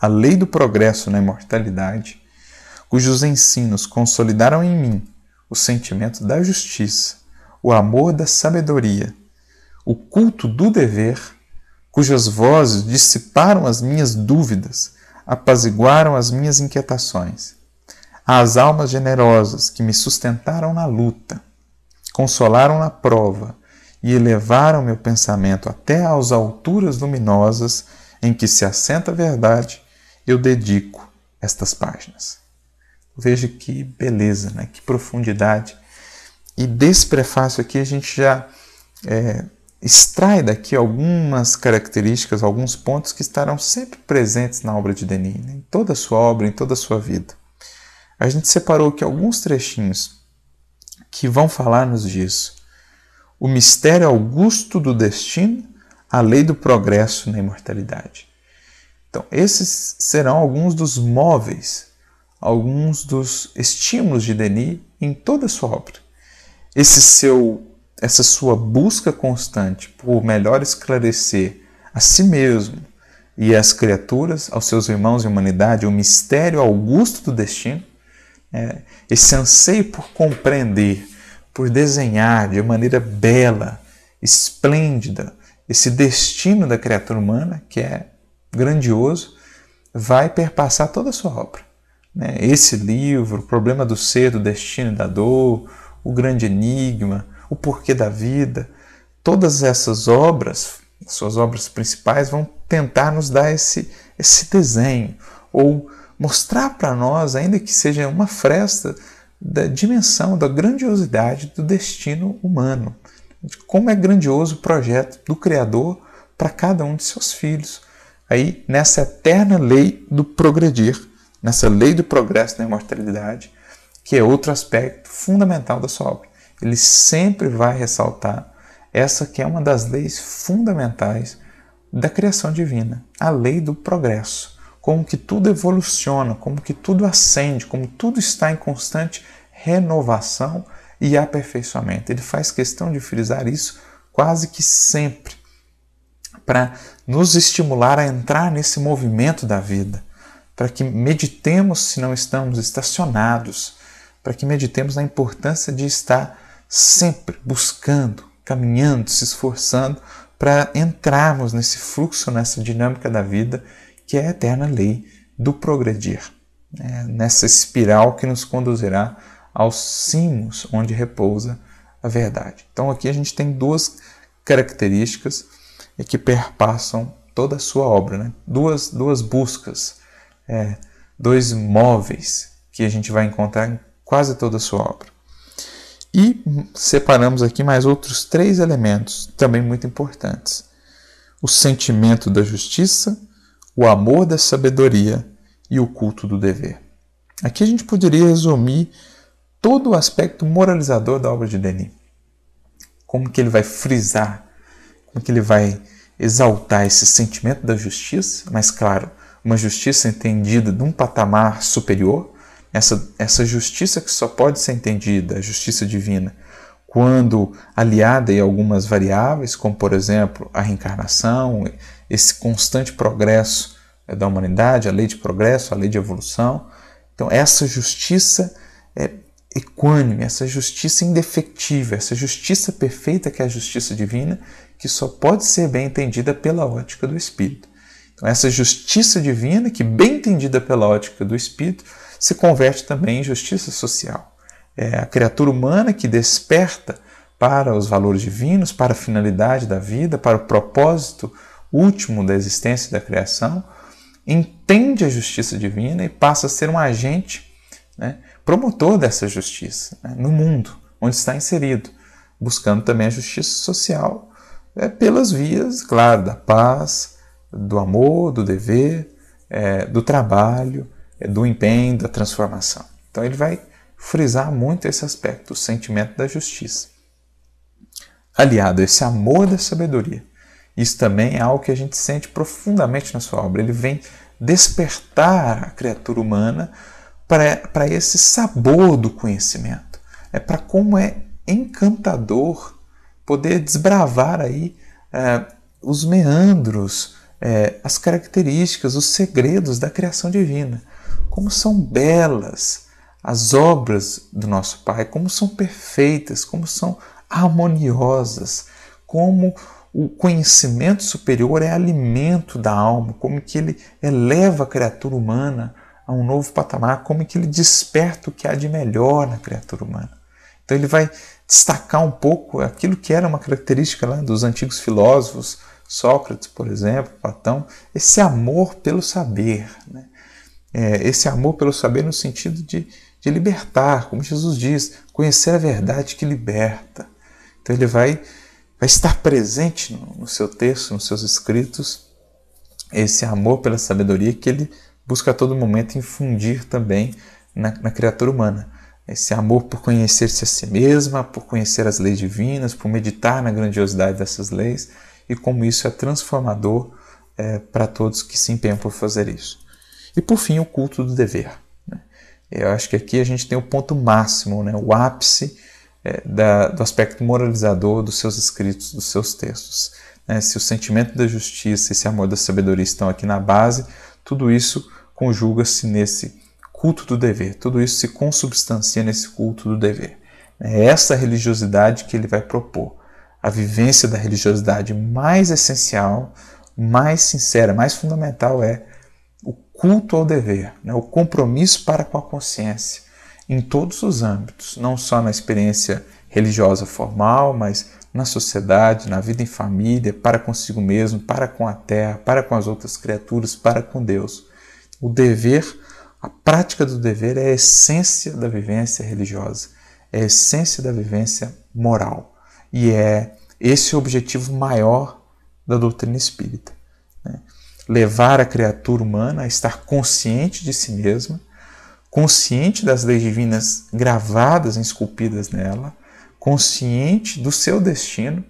a lei do progresso na imortalidade, cujos ensinos consolidaram em mim o sentimento da justiça, o amor da sabedoria, o culto do dever, cujas vozes dissiparam as minhas dúvidas, apaziguaram as minhas inquietações, às almas generosas que me sustentaram na luta, consolaram na prova e elevaram meu pensamento até às alturas luminosas em que se assenta a verdade, eu dedico estas páginas. Veja que beleza, que profundidade. E desse prefácio aqui a gente já extrai daqui algumas características, alguns pontos que estarão sempre presentes na obra de Denis, em toda a sua obra, em toda a sua vida. A gente separou aqui alguns trechinhos que vão falar-nos disso. O mistério augusto do destino, a lei do progresso na imortalidade. Então, esses serão alguns dos móveis, alguns dos estímulos de Denis em toda a sua obra. Essa sua busca constante por melhor esclarecer a si mesmo e as criaturas, aos seus irmãos e humanidade, o mistério augusto do destino, esse anseio por compreender, por desenhar de maneira bela, esplêndida, esse destino da criatura humana, que é grandioso, vai perpassar toda a sua obra. Esse livro, o problema do ser, do destino e da dor, o grande enigma, o porquê da vida, todas essas obras, suas obras principais, vão tentar nos dar esse desenho, ou mostrar para nós, ainda que seja uma fresta, da dimensão, da grandiosidade do destino humano, de como é grandioso o projeto do Criador para cada um de seus filhos. Aí, nessa eterna lei do progredir, nessa lei do progresso na imortalidade, que é outro aspecto fundamental da sua obra. Ele sempre vai ressaltar essa que é uma das leis fundamentais da criação divina, a lei do progresso. Como que tudo evoluciona, como que tudo ascende, como tudo está em constante renovação e aperfeiçoamento. Ele faz questão de frisar isso quase que sempre, para nos estimular a entrar nesse movimento da vida, para que meditemos se não estamos estacionados, para que meditemos na importância de estar sempre buscando, caminhando, se esforçando para entrarmos nesse fluxo, nessa dinâmica da vida, que é a eterna lei do progredir, nessa espiral que nos conduzirá aos cimos onde repousa a verdade. Então aqui a gente tem duas características que perpassam toda a sua obra, duas buscas, dois móveis que a gente vai encontrar em quase toda a sua obra. E separamos aqui mais outros 3 elementos também muito importantes. O sentimento da justiça, o amor da sabedoria e o culto do dever. Aqui a gente poderia resumir todo o aspecto moralizador da obra de Denis. Como que ele vai frisar, como que ele vai exaltar esse sentimento da justiça, mas claro, uma justiça entendida num patamar superior, essa justiça que só pode ser entendida, a justiça divina, quando aliada em algumas variáveis, como por exemplo a reencarnação, esse constante progresso da humanidade, a lei de progresso, a lei de evolução. Então essa justiça equânime, essa justiça indefectível, essa justiça perfeita que é a justiça divina, que só pode ser bem entendida pela ótica do Espírito. Então essa justiça divina, que bem entendida pela ótica do Espírito, se converte também em justiça social. É a criatura humana que desperta para os valores divinos, para a finalidade da vida, para o propósito último da existência e da criação, entende a justiça divina e passa a ser um agente, promotor dessa justiça no mundo onde está inserido, buscando também a justiça social pelas vias, claro, da paz, do amor, do dever, do trabalho, do empenho, da transformação. Então ele vai frisar muito esse aspecto, o sentimento da justiça. Aliado a esse amor da sabedoria. Isso também é algo que a gente sente profundamente na sua obra. Ele vem despertar a criatura humana para esse sabor do conhecimento. Para como é encantador poder desbravar aí os meandros, as características, os segredos da criação divina. Como são belas as obras do nosso Pai, como são perfeitas, como são harmoniosas, como o conhecimento superior é alimento da alma, como que ele eleva a criatura humana a um novo patamar, como que ele desperta o que há de melhor na criatura humana. Então ele vai destacar um pouco aquilo que era uma característica lá dos antigos filósofos, Sócrates, por exemplo, Platão, esse amor pelo saber, esse amor pelo saber no sentido de libertar, como Jesus diz, conhecer a verdade que liberta. Então ele vai estar presente no seu texto, nos seus escritos, esse amor pela sabedoria que ele busca a todo momento infundir também na criatura humana. Esse amor por conhecer-se a si mesma, por conhecer as leis divinas, por meditar na grandiosidade dessas leis e como isso é transformador para todos que se empenham por fazer isso. E por fim, o culto do dever. Né? Eu acho que aqui a gente tem o ponto máximo, né? O ápice do aspecto moralizador dos seus escritos, dos seus textos. Né? Se o sentimento da justiça e esse amor da sabedoria estão aqui na base, tudo isso conjuga-se nesse culto do dever, tudo isso se consubstancia nesse culto do dever. É essa religiosidade que ele vai propor, a vivência da religiosidade mais essencial, mais sincera, mais fundamental é o culto ao dever, né? O compromisso para com a consciência, em todos os âmbitos, não só na experiência religiosa formal, mas na sociedade, na vida em família, para consigo mesmo, para com a terra, para com as outras criaturas, para com Deus. O dever, a prática do dever é a essência da vivência religiosa, é a essência da vivência moral. E é esse o objetivo maior da doutrina espírita. Né? Levar a criatura humana a estar consciente de si mesma, consciente das leis divinas gravadas, esculpidas nela, consciente do seu destino,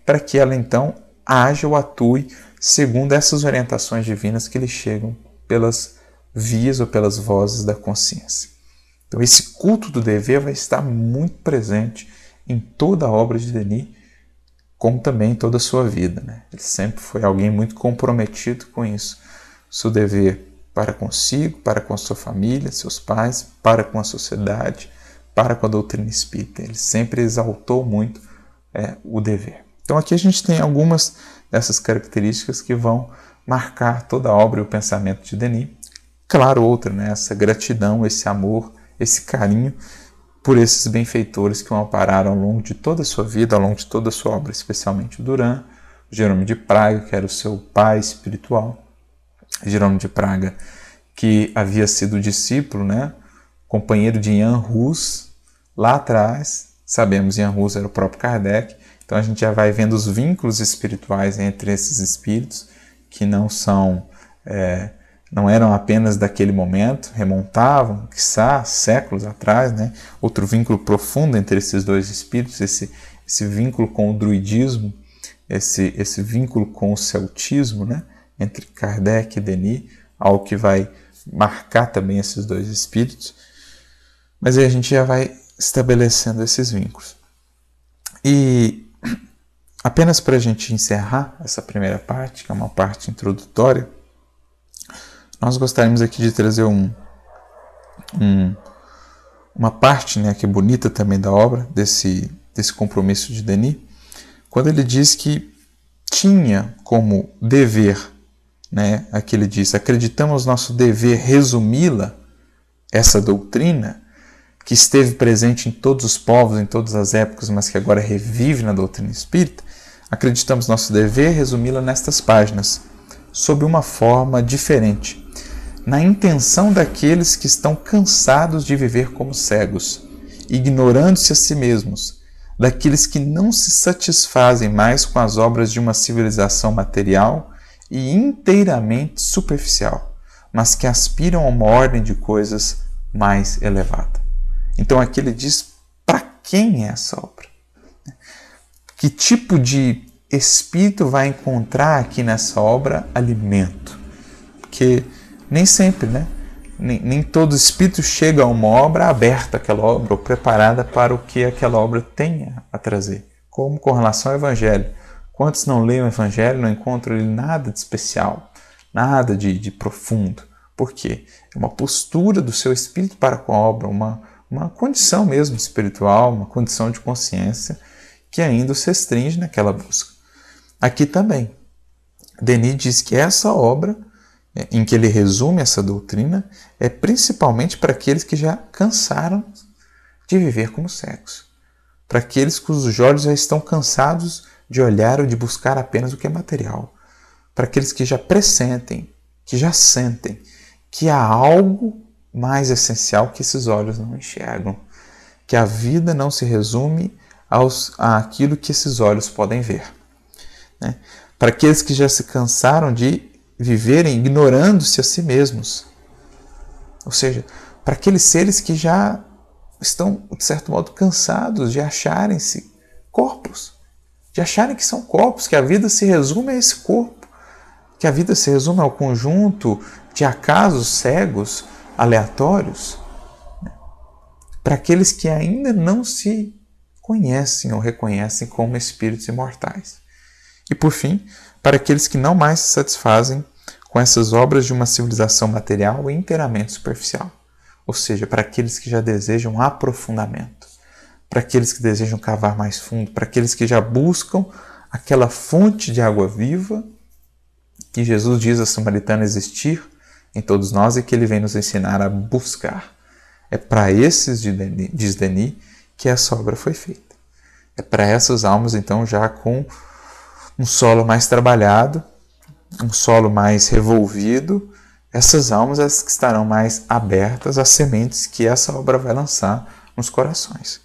para que ela então haja ou atue segundo essas orientações divinas que lhe chegam pelas vias ou pelas vozes da consciência. Então esse culto do dever vai estar muito presente em toda a obra de Denis, como também em toda a sua vida. Né? Ele sempre foi alguém muito comprometido com isso. Seu dever para consigo, para com a sua família, seus pais, para com a sociedade, para com a doutrina espírita. Ele sempre exaltou muito o dever. Então aqui a gente tem algumas dessas características que vão marcar toda a obra e o pensamento de Denis. Claro, outra, né? Essa gratidão, esse amor, esse carinho por esses benfeitores que o ampararam ao longo de toda a sua vida, ao longo de toda a sua obra, especialmente o Duran, o Jerônimo de Praga, que era o seu pai espiritual, Jerônimo de Praga, que havia sido discípulo, né? Companheiro de Jan Hus, lá atrás, sabemos, Jan Hus era o próprio Kardec, então a gente já vai vendo os vínculos espirituais entre esses espíritos, que não eram apenas daquele momento, remontavam, quiçá, séculos atrás, né? Outro vínculo profundo entre esses dois espíritos, esse vínculo com o druidismo, esse vínculo com o celtismo, né? Entre Kardec e Denis, algo que vai marcar também esses dois espíritos. Mas aí a gente já vai estabelecendo esses vínculos. E apenas para a gente encerrar essa primeira parte, que é uma parte introdutória, nós gostaríamos aqui de trazer uma parte, né, que é bonita também da obra, desse compromisso de Denis, quando ele diz que tinha como dever, né, aqui ele diz, acreditamos nosso dever resumi-la, essa doutrina, que esteve presente em todos os povos, em todas as épocas, mas que agora revive na doutrina espírita, acreditamos nosso dever resumi-la nestas páginas, sob uma forma diferente, na intenção daqueles que estão cansados de viver como cegos, ignorando-se a si mesmos, daqueles que não se satisfazem mais com as obras de uma civilização material e inteiramente superficial, mas que aspiram a uma ordem de coisas mais elevada. Então aqui ele diz para quem é essa obra. Que tipo de espírito vai encontrar aqui nessa obra alimento? Porque nem sempre, né? Nem todo espírito chega a uma obra aberta àquela obra ou preparada para o que aquela obra tenha a trazer. Como com relação ao Evangelho. Quantos não leem o Evangelho não encontram ali nada de especial, nada de profundo? Por quê? É uma postura do seu espírito para com a obra, uma condição mesmo espiritual, uma condição de consciência que ainda se restringe naquela busca. Aqui também, Denis diz que essa obra, em que ele resume essa doutrina, é principalmente para aqueles que já cansaram de viver como cegos, para aqueles cujos olhos já estão cansados de olhar ou de buscar apenas o que é material, para aqueles que já pressentem, que já sentem que há algo mais essencial que esses olhos não enxergam, que a vida não se resume àquilo que esses olhos podem ver. Né? Para aqueles que já se cansaram de viverem ignorando-se a si mesmos. Ou seja, para aqueles seres que já estão, de certo modo, cansados de acharem-se corpos, de acharem que são corpos, que a vida se resume a esse corpo, que a vida se resume ao conjunto de acasos cegos, aleatórios, para aqueles que ainda não se conhecem ou reconhecem como espíritos imortais. E, por fim, para aqueles que não mais se satisfazem com essas obras de uma civilização material inteiramente superficial. Ou seja, para aqueles que já desejam aprofundamento, para aqueles que desejam cavar mais fundo, para aqueles que já buscam aquela fonte de água viva que Jesus diz a Samaritana existir em todos nós e que ele vem nos ensinar a buscar. É para esses, diz Denis, que essa obra foi feita. É para essas almas, então, já com um solo mais trabalhado, um solo mais revolvido, essas almas as que estarão mais abertas às sementes que essa obra vai lançar nos corações.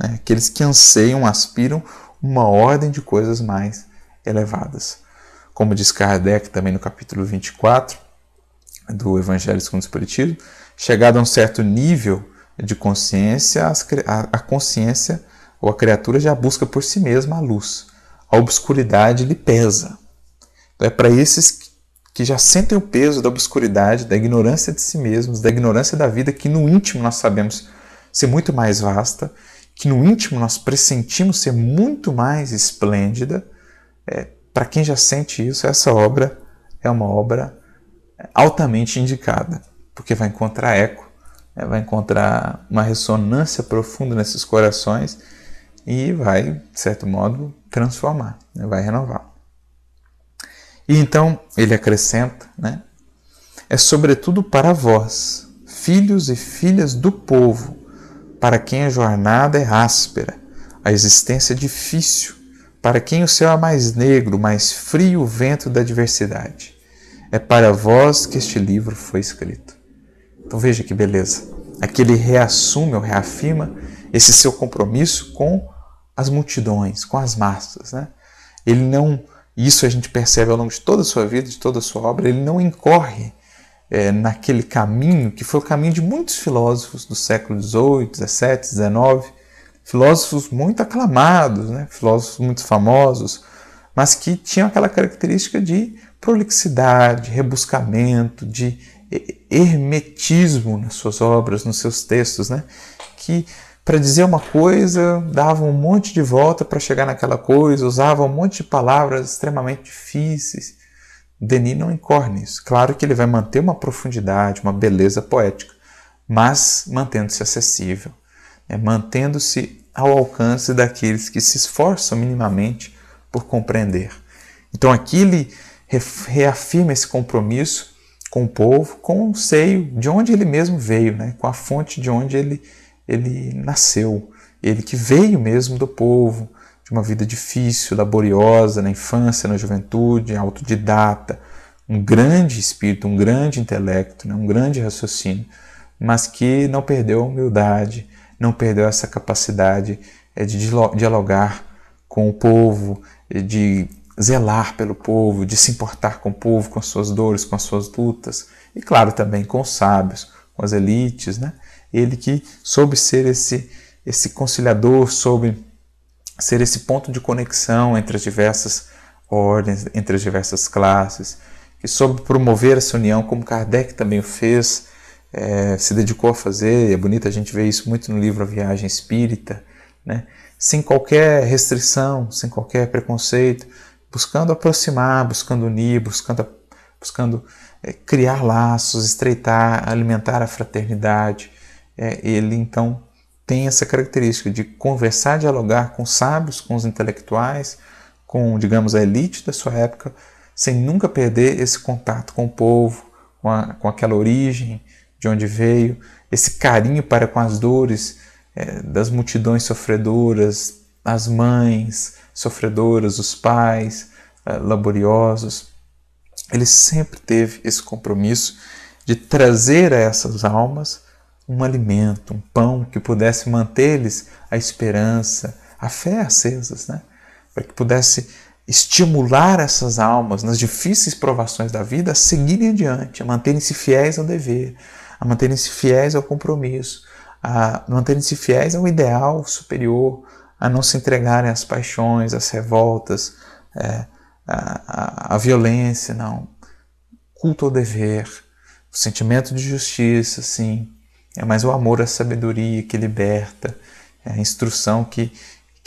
Aqueles que anseiam, aspiram uma ordem de coisas mais elevadas. Como diz Kardec também no capítulo 24 do Evangelho segundo o Espiritismo, chegado a um certo nível de consciência, a consciência ou a criatura já busca por si mesma a luz. A obscuridade lhe pesa. Então é para esses que já sentem o peso da obscuridade, da ignorância de si mesmos, da ignorância da vida, que no íntimo nós sabemos ser muito mais vasta, que no íntimo nós pressentimos ser muito mais esplêndida. Para quem já sente isso, essa obra é uma obra altamente indicada, porque vai encontrar eco, vai encontrar uma ressonância profunda nesses corações e vai, de certo modo, transformar, vai renovar. E então ele acrescenta, é sobretudo para vós, filhos e filhas do povo, para quem a jornada é áspera, a existência é difícil, para quem o céu é mais negro, mais frio o vento da adversidade. É para vós que este livro foi escrito. Então veja que beleza. Aqui ele reassume ou reafirma esse seu compromisso com as multidões, com as massas. Ele não, isso a gente percebe ao longo de toda a sua vida, de toda a sua obra, ele não incorre naquele caminho que foi o caminho de muitos filósofos do século XVIII, XVII, XIX, filósofos muito aclamados, filósofos muito famosos, mas que tinham aquela característica de prolixidade, rebuscamento, de hermetismo nas suas obras, nos seus textos, que para dizer uma coisa davam um monte de volta para chegar naquela coisa, usavam um monte de palavras extremamente difíceis. Denis não incorre nisso. Claro que ele vai manter uma profundidade, uma beleza poética, mas mantendo-se acessível, mantendo-se ao alcance daqueles que se esforçam minimamente por compreender. Então aqui ele reafirma esse compromisso com o povo, com o seio de onde ele mesmo veio, com a fonte de onde ele nasceu. Ele que veio mesmo do povo, de uma vida difícil, laboriosa, na infância, na juventude, autodidata, um grande espírito, um grande intelecto, um grande raciocínio, mas que não perdeu a humildade, não perdeu essa capacidade de dialogar com o povo, de zelar pelo povo, de se importar com o povo, com as suas dores, com as suas lutas, e claro também com os sábios, com as elites. Ele que soube ser esse conciliador, soube ser esse ponto de conexão entre as diversas ordens, entre as diversas classes, que soube promover essa união, como Kardec também o fez, se dedicou a fazer, e é bonito a gente ver isso muito no livro A Viagem Espírita, sem qualquer restrição, sem qualquer preconceito, buscando aproximar, buscando unir, buscando criar laços, estreitar, alimentar a fraternidade. Ele então tem essa característica de conversar, dialogar com os sábios, com os intelectuais, com, digamos, a elite da sua época, sem nunca perder esse contato com o povo, com aquela origem de onde veio, esse carinho para com as dores das multidões sofredoras, as mães sofredoras, os pais laboriosos. Ele sempre teve esse compromisso de trazer a essas almas um alimento, um pão que pudesse manter-lhes a esperança, a fé acesas, para que pudesse estimular essas almas nas difíceis provações da vida a seguirem adiante, a manterem-se fiéis ao dever, a manterem-se fiéis ao compromisso, a manterem-se fiéis ao ideal superior, a não se entregarem às paixões, às revoltas, à violência, não. Culto ao dever, o sentimento de justiça, sim, mas o amor à sabedoria que liberta, a instrução que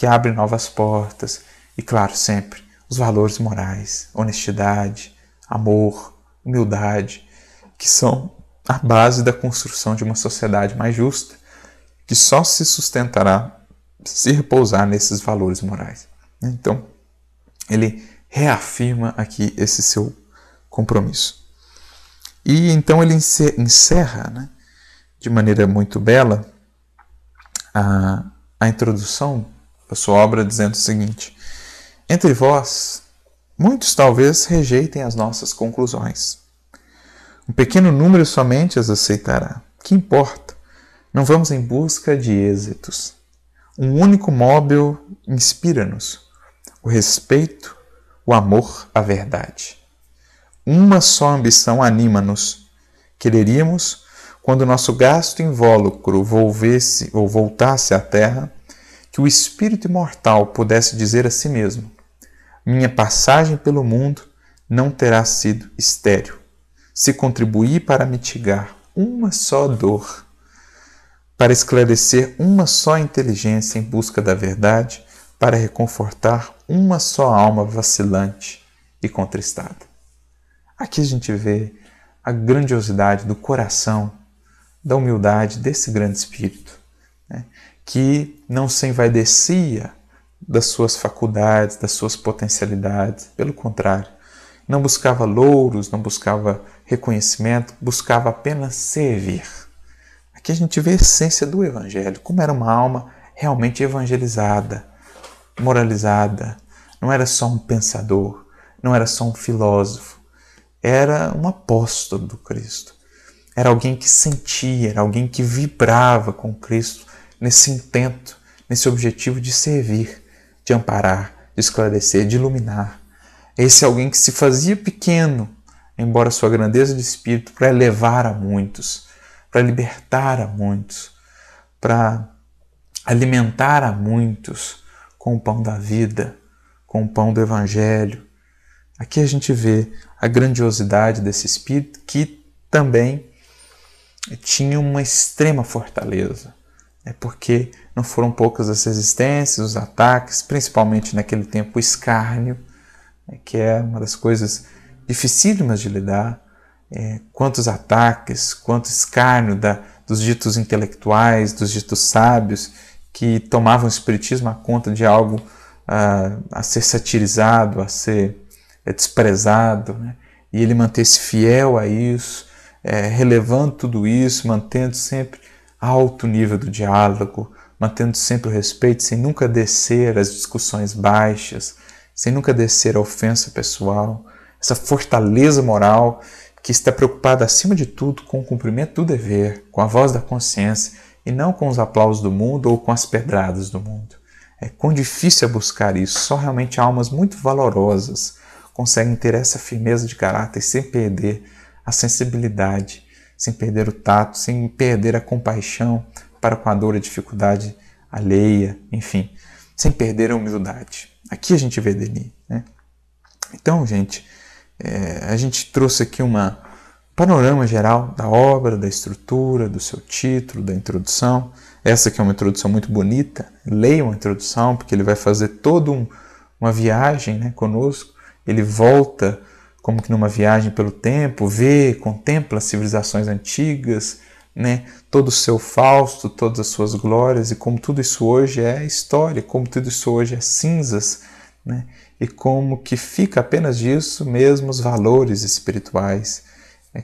abre novas portas, e claro, sempre os valores morais, honestidade, amor, humildade, que são a base da construção de uma sociedade mais justa, que só se sustentará se repousar nesses valores morais. Então, ele reafirma aqui esse seu compromisso. E então ele encerra, né, de maneira muito bela a introdução da sua obra dizendo o seguinte: entre vós, muitos talvez rejeitem as nossas conclusões. Um pequeno número somente as aceitará. Que importa? Não vamos em busca de êxitos. Um único móvel inspira-nos: o respeito, o amor à verdade. Uma só ambição anima-nos. Quereríamos, quando nosso gasto invólucro volvesse ou voltasse à terra, que o espírito imortal pudesse dizer a si mesmo: minha passagem pelo mundo não terá sido estéril, se contribuir para mitigar uma só dor, para esclarecer uma só inteligência em busca da verdade, para reconfortar uma só alma vacilante e contristada. Aqui a gente vê a grandiosidade do coração, da humildade desse grande espírito, né, que não se envaidecia das suas faculdades, das suas potencialidades, pelo contrário, não buscava louros, não buscava reconhecimento, buscava apenas servir. Aqui a gente vê a essência do Evangelho, como era uma alma realmente evangelizada, moralizada. Não era só um pensador, não era só um filósofo, era um apóstolo do Cristo. Era alguém que sentia, era alguém que vibrava com Cristo nesse intento, nesse objetivo de servir, de amparar, de esclarecer, de iluminar. Esse é alguém que se fazia pequeno, embora sua grandeza de espírito, para elevar a muitos, para libertar a muitos, para alimentar a muitos com o pão da vida, com o pão do Evangelho. Aqui a gente vê a grandiosidade desse espírito que também tinha uma extrema fortaleza, porque não foram poucas as resistências, os ataques, principalmente naquele tempo o escárnio, que é uma das coisas dificílimas de lidar. Quantos ataques, quanto escárnio dos ditos intelectuais, dos ditos sábios, que tomavam o espiritismo a conta de algo a ser satirizado, a ser desprezado, né? E ele manter-se fiel a isso, relevando tudo isso, mantendo sempre alto nível do diálogo, mantendo sempre o respeito, sem nunca descer às discussões baixas, sem nunca descer à ofensa pessoal, essa fortaleza moral que está preocupada acima de tudo com o cumprimento do dever, com a voz da consciência e não com os aplausos do mundo ou com as pedradas do mundo. Quão difícil é buscar isso, só realmente almas muito valorosas conseguem ter essa firmeza de caráter sem perder a sensibilidade, sem perder o tato, sem perder a compaixão para com a dor e a dificuldade alheia, enfim, sem perder a humildade. Aqui a gente vê Denis, né? Então, gente, a gente trouxe aqui um panorama geral da obra, da estrutura, do seu título, da introdução. Essa aqui é uma introdução muito bonita. Leiam a introdução, porque ele vai fazer toda uma viagem, né, conosco. Ele volta como que numa viagem pelo tempo, contempla as civilizações antigas, né, todo o seu Fausto, todas as suas glórias, e como tudo isso hoje é história, como tudo isso hoje é cinzas, né, e como que fica apenas disso mesmo os valores espirituais,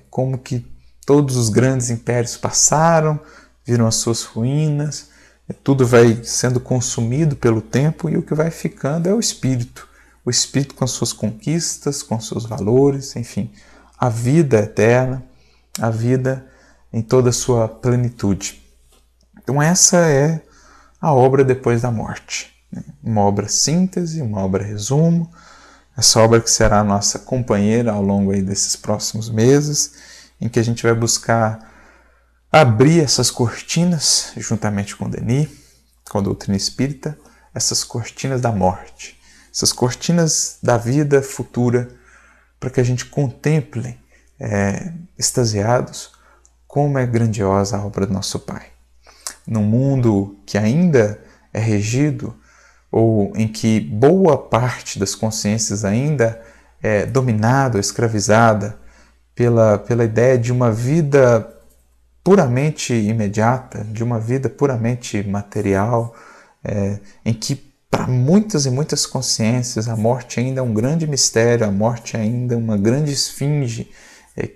como que todos os grandes impérios passaram, viram as suas ruínas, tudo vai sendo consumido pelo tempo e o que vai ficando é o espírito com as suas conquistas, com os seus valores, enfim, a vida eterna, a vida em toda a sua plenitude. Então essa é a obra depois da morte, né? Uma obra síntese, uma obra resumo, essa obra que será a nossa companheira ao longo aí desses próximos meses, em que a gente vai buscar abrir essas cortinas, juntamente com Denis, com a doutrina espírita, essas cortinas da morte, essas cortinas da vida futura, para que a gente contemple, extasiados, como é grandiosa a obra do nosso Pai. Num mundo que ainda é regido, ou em que boa parte das consciências ainda é dominada, escravizada pela ideia de uma vida puramente imediata, de uma vida puramente material, em que para muitas e muitas consciências a morte ainda é um grande mistério, a morte ainda é uma grande esfinge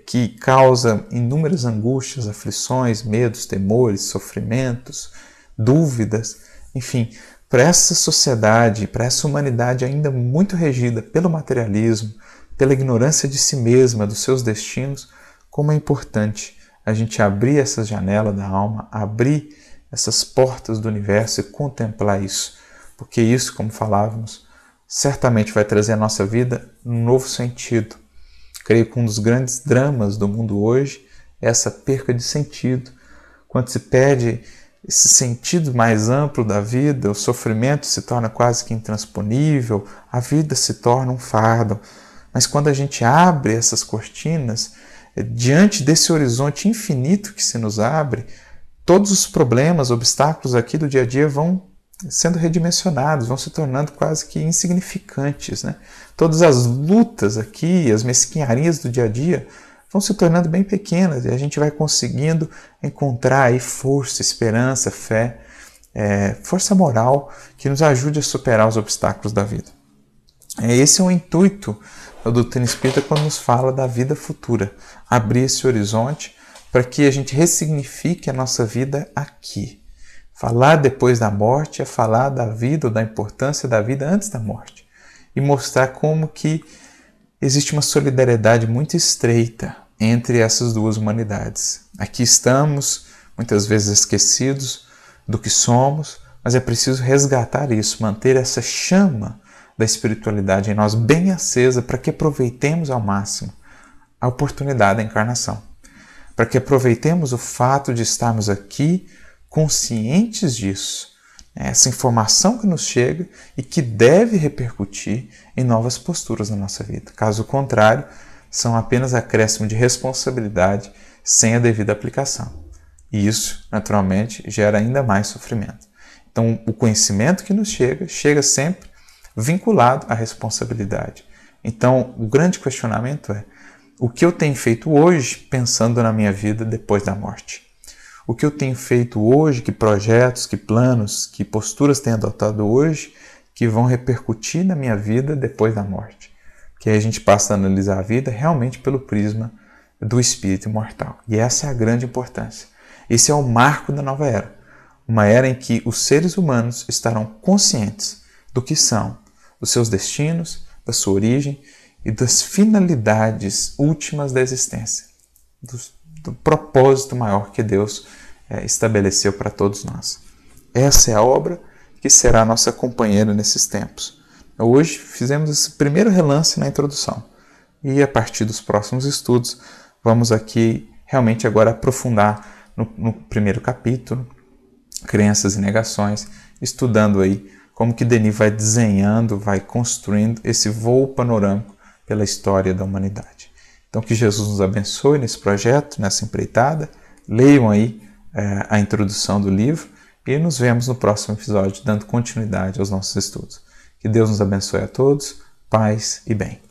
que causa inúmeras angústias, aflições, medos, temores, sofrimentos, dúvidas, enfim, para essa sociedade, para essa humanidade ainda muito regida pelo materialismo, pela ignorância de si mesma, dos seus destinos, como é importante a gente abrir essas janelas da alma, abrir essas portas do universo e contemplar isso. Porque isso, como falávamos, certamente vai trazer à nossa vida um novo sentido. Creio que um dos grandes dramas do mundo hoje é essa perca de sentido. Quando se perde esse sentido mais amplo da vida, o sofrimento se torna quase que intransponível, a vida se torna um fardo. Mas quando a gente abre essas cortinas, diante desse horizonte infinito que se nos abre, todos os problemas, obstáculos aqui do dia a dia vão sendo redimensionados, vão se tornando quase que insignificantes, né? Todas as lutas aqui, as mesquinharias do dia a dia vão se tornando bem pequenas e a gente vai conseguindo encontrar aí força, esperança, fé, força moral que nos ajude a superar os obstáculos da vida. Esse é o intuito da doutrina espírita quando nos fala da vida futura, abrir esse horizonte para que a gente ressignifique a nossa vida aqui. Falar depois da morte é falar da vida ou da importância da vida antes da morte e mostrar como que existe uma solidariedade muito estreita entre essas duas humanidades. Aqui estamos, muitas vezes esquecidos do que somos, mas é preciso resgatar isso, manter essa chama da espiritualidade em nós bem acesa para que aproveitemos ao máximo a oportunidade da encarnação, para que aproveitemos o fato de estarmos aqui conscientes disso, essa informação que nos chega e que deve repercutir em novas posturas na nossa vida. Caso contrário, são apenas acréscimo de responsabilidade sem a devida aplicação. E isso, naturalmente, gera ainda mais sofrimento. Então, o conhecimento que nos chega sempre vinculado à responsabilidade. Então, o grande questionamento é: o que eu tenho feito hoje pensando na minha vida depois da morte? O que eu tenho feito hoje, que projetos, que planos, que posturas tenho adotado hoje que vão repercutir na minha vida depois da morte? Que aí a gente passa a analisar a vida realmente pelo prisma do espírito imortal. E essa é a grande importância. Esse é o marco da nova era. Uma era em que os seres humanos estarão conscientes do que são, dos seus destinos, da sua origem e das finalidades últimas da existência, do propósito maior que Deus estabeleceu para todos nós. Essa é a obra que será a nossa companheira nesses tempos. Hoje fizemos esse primeiro relance na introdução e a partir dos próximos estudos vamos aqui realmente agora aprofundar no primeiro capítulo, Crenças e Negações, estudando aí como que Denis vai desenhando, vai construindo esse voo panorâmico pela história da humanidade. Então que Jesus nos abençoe nesse projeto, nessa empreitada. Leiam aí a introdução do livro e nos vemos no próximo episódio, dando continuidade aos nossos estudos. Que Deus nos abençoe a todos, paz e bem.